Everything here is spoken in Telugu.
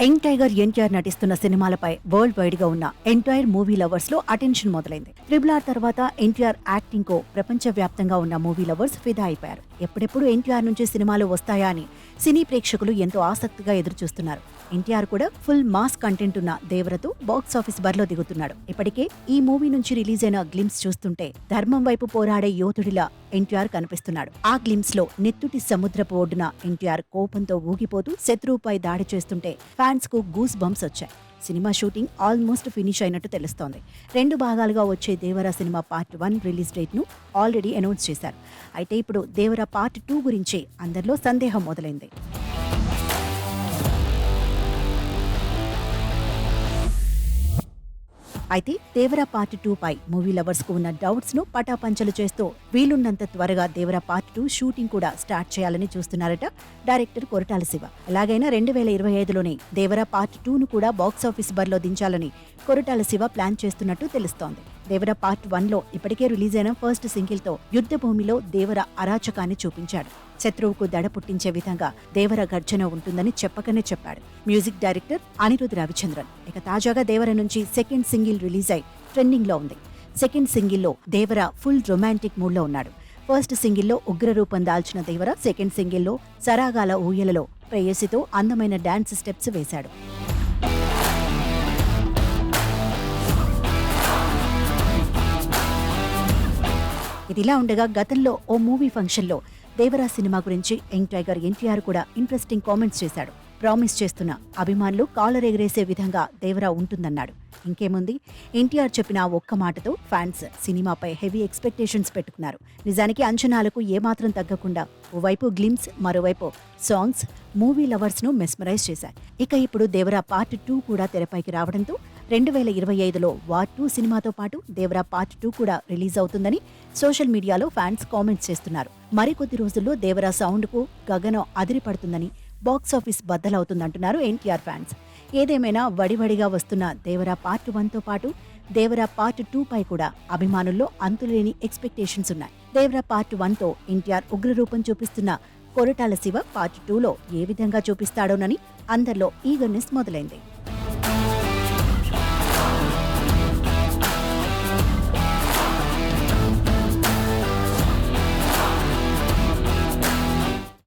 యంగ్ టైగర్ ఎన్టీఆర్ నటిస్తున్న సినిమాలపై వరల్డ్ వైడ్ గా ఉన్న ఎంటైర్ మూవీ లవర్స్ లో అటెన్షన్ మొదలైంది. RRR తర్వాత ఎన్టీఆర్ యాక్టింగ్ కో ప్రపంచ వ్యాప్తంగా ఉన్న మూవీ లవర్స్ ఫిదా అయిపోయారు. ఎప్పుడెప్పుడు ఎన్టీఆర్ నుంచి సినిమాలు వస్తాయా అని సినీ ప్రేక్షకులు ఎంతో ఆసక్తిగా ఎదురుచూస్తున్నారు. ఎన్టీఆర్ కూడా ఫుల్ మాస్ కంటెంట్ ఉన్న దేవరతో బాక్స్ ఆఫీస్ బరిలో దిగుతున్నాడు. ఇప్పటికే ఈ మూవీ నుంచి రిలీజ్ అయిన గ్లిమ్స్ చూస్తుంటే ధర్మం వైపు పోరాడే యోధుడిలా ఎన్టీఆర్ కనిపిస్తున్నాడు. ఆ గ్లిమ్స్ లో నెత్తుటి సముద్రపు ఒడ్డున ఎన్టీఆర్ కోపంతో ఊగిపోతూ శత్రువుపై దాడి చేస్తుంటే ఫ్యాన్స్ కు గూస్ బంప్స్ వచ్చాయి. సినిమా షూటింగ్ ఆల్మోస్ట్ ఫినిష్ అయినట్టు తెలుస్తోంది. 2 భాగాలుగా వచ్చే దేవర సినిమా పార్ట్ 1 రిలీజ్ డేట్ ను ఆల్రెడీ అనౌన్స్ చేశారు. అయితే ఇప్పుడు దేవర పార్ట్ 2 గురించి అందరిలో సందేహం మొదలైంది. అయితే దేవర పార్ట్ 2 పై మూవీ లవర్స్ కు ఉన్న డౌట్స్ ను పటాపంచలు చేస్తూ వీలున్నంత త్వరగా దేవర పార్ట్ 2 షూటింగ్ కూడా స్టార్ట్ చేయాలని చూస్తున్నారట డైరెక్టర్ కొరటాల శివ. ఎలాగైనా 2025లోనే దేవర పార్ట్ 2 ను కూడా బాక్సాఫీస్ బరిలో దించాలని కొరటాల శివ ప్లాన్ చేస్తున్నట్టు తెలుస్తోంది. దేవర పార్ట్ 1లో ఇప్పటికే రిలీజ్ అయిన ఫస్ట్ సింగిల్ తో యుద్ధ భూమిలో దేవర అరాచకాన్ని చూపించాడు. శత్రువుకు దడ పుట్టించే విధంగా దేవర గర్జన ఉంటుందని చెప్పకనే చెప్పాడు మ్యూజిక్ డైరెక్టర్ అనిరుద్ రవిచంద్రన్. ఇక తాజాగా దేవర నుంచి సెకండ్ సింగిల్ రిలీజ్ అయి ట్రెండింగ్ లో ఉంది. సెకండ్ సింగిల్లో దేవర ఫుల్ రొమాంటిక్ మూడ్ లో ఉన్నాడు. ఫస్ట్ సింగిల్లో ఉగ్రరూపం దాల్చిన దేవర సెకండ్ సింగిల్లో సరాగాల ఊయలలో ప్రేయసితో అందమైన డాన్స్ స్టెప్స్ వేశాడు. ఇదిలా ఉండగా గతంలో ఓ మూవీ ఫంక్షన్లో దేవరా సినిమా గురించి యంగ్ టైగర్ ఎన్టీఆర్ కూడా ఇంట్రెస్టింగ్ కామెంట్స్ చేశాడు. ప్రామిస్ చేస్తున్న అభిమానులు కాలర్ ఎగరేసే విధంగా దేవరా ఉంటుందన్నాడు. ఇంకేముంది, ఎన్టీఆర్ చెప్పిన ఒక్క మాటతో ఫ్యాన్స్ సినిమాపై హెవీ ఎక్స్పెక్టేషన్స్ పెట్టుకున్నారు. నిజానికి అంచనాలకు ఏమాత్రం తగ్గకుండా ఓవైపు గ్లిమ్స్, మరోవైపు సాంగ్స్ మూవీ లవర్స్ ను మెస్మరైజ్ చేశాయి. ఇక ఇప్పుడు దేవరా పార్ట్ 2 కూడా తెరపైకి రావడంతో 2025లో వార్ 2 సినిమాతో పాటు దేవరా పార్ట్ 2 కూడా రిలీజ్ అవుతుందని సోషల్ మీడియాలో ఫ్యాన్స్ కామెంట్స్ చేస్తున్నారు. మరికొద్ది రోజుల్లో దేవరా సౌండ్ కు గగనం అదిరిపడుతుందని, బాక్సాఫీస్ బద్దలవుతుందంటున్నారు ఎన్టీఆర్ ఫ్యాన్స్. ఏదేమైనా వడివడిగా వస్తున్న దేవరా పార్ట్ 1తో పాటు దేవరా పార్ట్ 2 పై కూడా అభిమానుల్లో అంతులేని ఎక్స్పెక్టేషన్స్ ఉన్నాయి. దేవరా పార్ట్ 1తో ఎన్టీఆర్ ఉగ్రరూపం చూపిస్తున్న కొరటాల శివ పార్ట్ 2లో ఏ విధంగా చూపిస్తాడోనని అందరిలో ఈగర్నెస్ మొదలైంది.